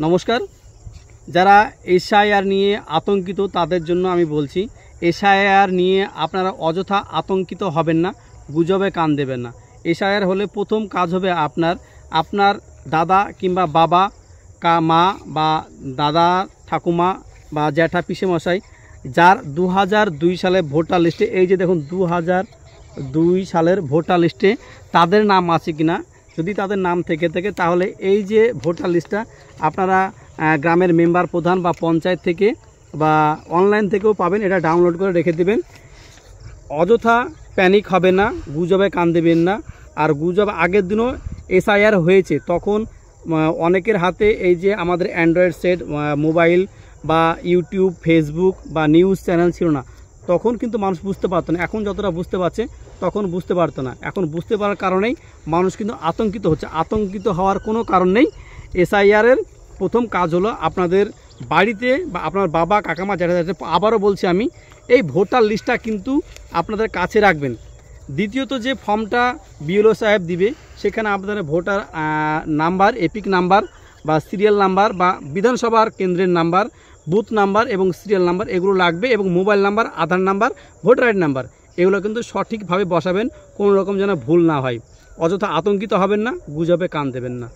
নমস্কার। যারা এসআইআর নিয়ে আতঙ্কিত তাদের জন্য আমি বলছি, এসআইআর নিয়ে আপনারা অযথা আতঙ্কিত হবেন না, গুজবে কান দেবেন না। এসআইআর হলে প্রথম কাজ হবে আপনার দাদা কিংবা বাবা মা বা দাদা ঠাকুমা বা জ্যাঠা পিসেমশাই যার 2002 সালে ভোটার লিস্টে, এই যে দেখুন 2002 সালের ভোটার লিস্টে তাদের নাম আছে কিনা। যদি তাদের নাম থেকে থাকে তাহলে এই যে ভোটার লিস্টটা আপনারা গ্রামের মেম্বার প্রধান বা পঞ্চায়েত থেকে বা অনলাইন থেকেও পাবেন, এটা ডাউনলোড করে রেখে দেবেন। অযথা প্যানিক হবে না, গুজবে কান দেবেন না। আর গুজব আগের দিনও এসআইআর হয়েছে, তখন অনেকের হাতে এই যে আমাদের অ্যান্ড্রয়েড সেট মোবাইল বা ইউটিউব ফেসবুক বা নিউজ চ্যানেল ছিল না, তখন কিন্তু মানুষ বুঝতে পারতো না। এখন যতটা বুঝতে পারছে তখন বুঝতে পারতো না। এখন বুঝতে পারার কারণেই মানুষ কিন্তু আতঙ্কিত হচ্ছে। আতঙ্কিত হওয়ার কোনো কারণ নেই। এসআইআরের প্রথম কাজ হলো আপনাদের বাড়িতে বা আপনার বাবা কাকামা জ্যাঠা জ্যাঠা, আবারও বলছি আমি, এই ভোটার লিস্টটা কিন্তু আপনাদের কাছে রাখবেন। দ্বিতীয়ত যে ফর্মটা বিএলও সাহেব দিবে, সেখানে আপনাদের ভোটার নাম্বার, এপিক নাম্বার বা সিরিয়াল নাম্বার বা বিধানসভার কেন্দ্রের নাম্বার, বুথ নাম্বার এবং সিরিয়াল নাম্বার এগুলো লাগবে, এবং মোবাইল নাম্বার, আধার নাম্বার, ভোটার আইডি নাম্বার এগুলো কিন্তু সঠিকভাবে বসাবেন, কোনো রকম যেন ভুল না হয়। অযথা আতঙ্কিত হবেন না, গুজবে কান দেবেন না।